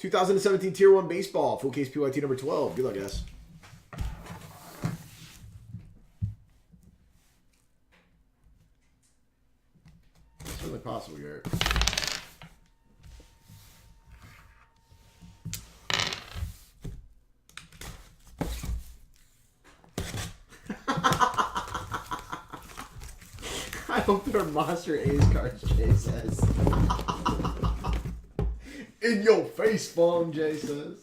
2017 Tier 1 Baseball. Full case PYT number 12. Good luck, guys. It's certainly possible, Garrett. I hope there are Monster A's cards, Jay says. In your face, phone, Jay says.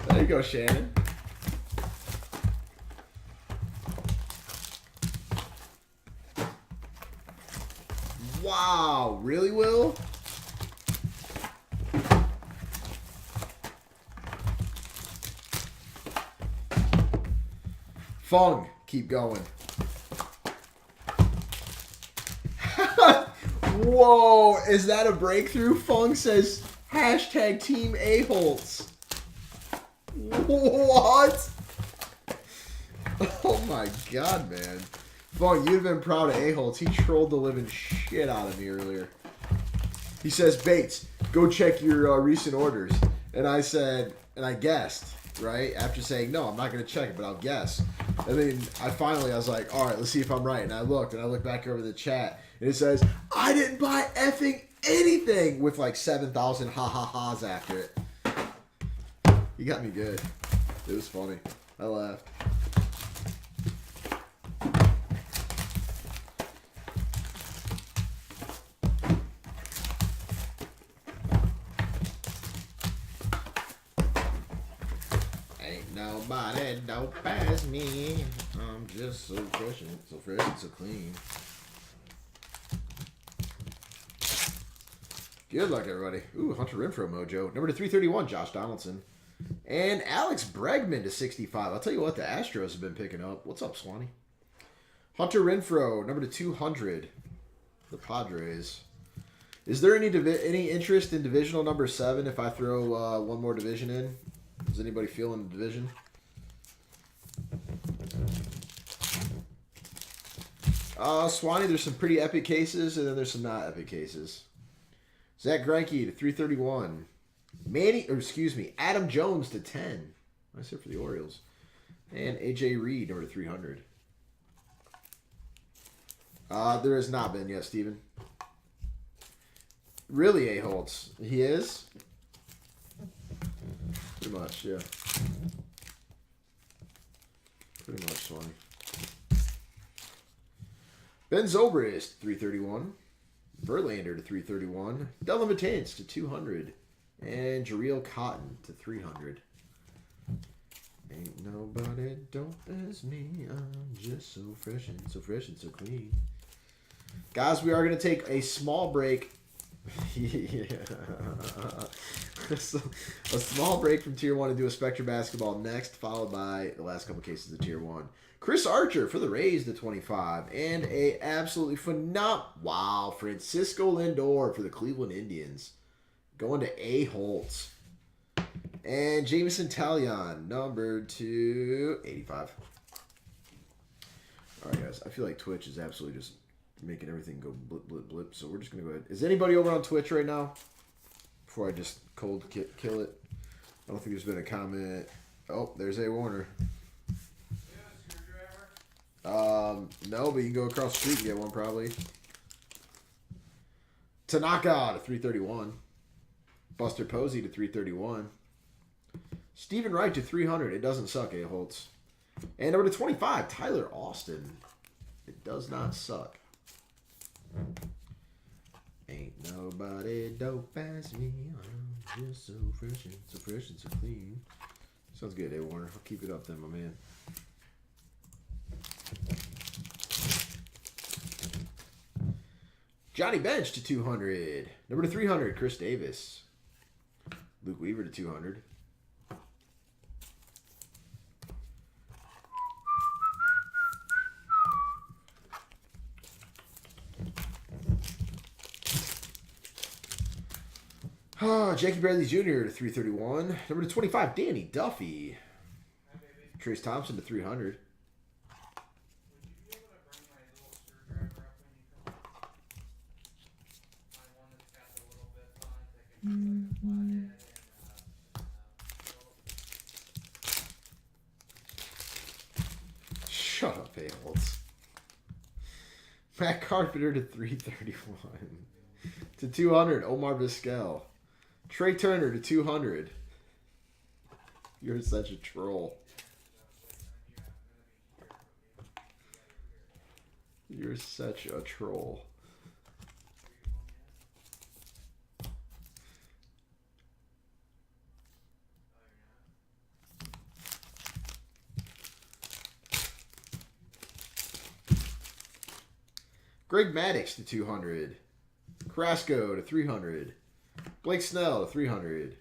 There you go, Shannon. Wow, really, Will? Fung, keep going. Whoa, is that a breakthrough? Fung says, hashtag Team A-Holtz. What? Oh my god, man. Fung, you'd have been proud of A-Holtz. He trolled the living shit out of me earlier. He says, Bates, go check your recent orders. And I said, and I guessed, right? After saying, no, I'm not going to check it, but I'll guess. And then I was like, all right, let's see if I'm right. And I looked back over the chat, and it says, I didn't buy effing anything, with like 7,000 ha-ha-ha's after it. You got me good. It was funny. I laughed. Ain't nobody don't pass me. I'm just so fresh and so clean. Good luck, everybody. Ooh, Hunter Renfroe mojo. Number to 331, Josh Donaldson. And Alex Bregman to 65. I'll tell you what, the Astros have been picking up. What's up, Swanee? Hunter Renfroe, number to 200, the Padres. Is there any interest in divisional number 7 if I throw one more division in? Is anybody feeling the division? Swanee, there's some pretty epic cases, and then there's some not epic cases. Zach Greinke to 331. Adam Jones to 10. Nice hit for the Orioles. And AJ Reed over to 300. There has not been yet, Steven. Really, A-Holtz? He is? Pretty much, yeah. Pretty much, Swanee. Ben Zobrist, 331. Verlander to 331. Dylan Matance to 200. And Jarrell Cotton to 300. Ain't nobody dope as me. I'm just so fresh and so clean. Guys, we are going to take a small break. Yeah. A small break from Tier 1 and do a Spectra Basketball next, followed by the last couple cases of Tier 1. Chris Archer for the Rays to 25. And a absolutely phenomenal... Wow, Francisco Lindor for the Cleveland Indians. Going to A-Holtz. And Jameson Talion, number 285. All right, guys. I feel like Twitch is absolutely just making everything go blip, blip, blip. So we're just going to go ahead. Is anybody over on Twitch right now? Before I just cold kill it. I don't think there's been a comment. Oh, there's A. Warner. No, but you can go across the street and get one probably. Tanaka to 331. Buster Posey to 331. Stephen Wright to 300. It doesn't suck, A-Holtz. And number to 25, Tyler Austin. It does not suck. Ain't nobody dope as me. I'm just so fresh and so clean. Sounds good, A. Warner. I'll keep it up then, my man. Johnny Bench to 200. Number to 300, Chris Davis. Luke Weaver to 200. Oh, Jackie Bradley Jr. to 331. Number to 25, Danny Duffy. Trace Thompson to 300. Shut up, Ales. Matt Carpenter to 331. To 200, Omar Vizquel. Trey Turner to 200. You're such a troll. You're such a troll. Greg Maddux to 200. Carrasco to 300. Blake Snell to 300.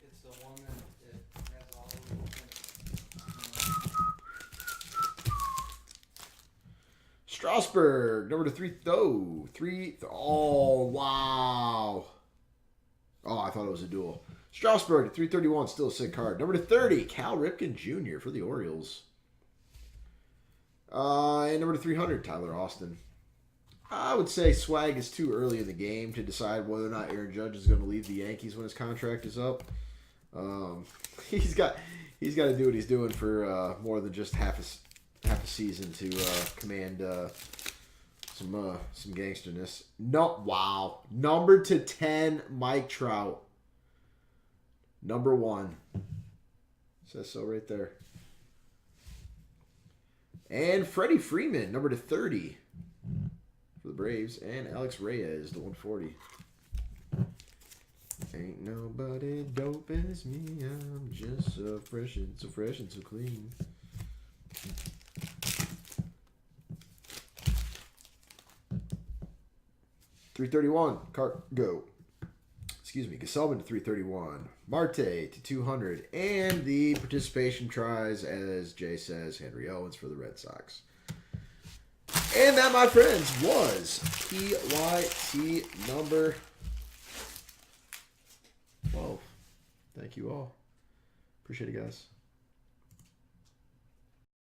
It's the one that has all Strasburg, number to 3. Oh, wow. Oh, I thought it was a duel. Strasburg to 331, still a sick card. Number to 30, Cal Ripken Jr. for the Orioles. And number to 300, Tyler Austin. I would say swag is too early in the game to decide whether or not Aaron Judge is going to leave the Yankees when his contract is up. He's got to do what he's doing for more than just half a season to command some gangsterness. No, wow. Number to 10, Mike Trout. Number 1. Says so right there. And Freddie Freeman, number to 30 for the Braves. And Alex Reyes, the 140. Ain't nobody dope as me. I'm just so fresh and so clean. $331, Cargo. Excuse me, Gesellman to 331. Marte to 200. And the participation tries, as Jay says, Henry Owens for the Red Sox. And that, my friends, was PYT number 12. Thank you all. Appreciate it, guys.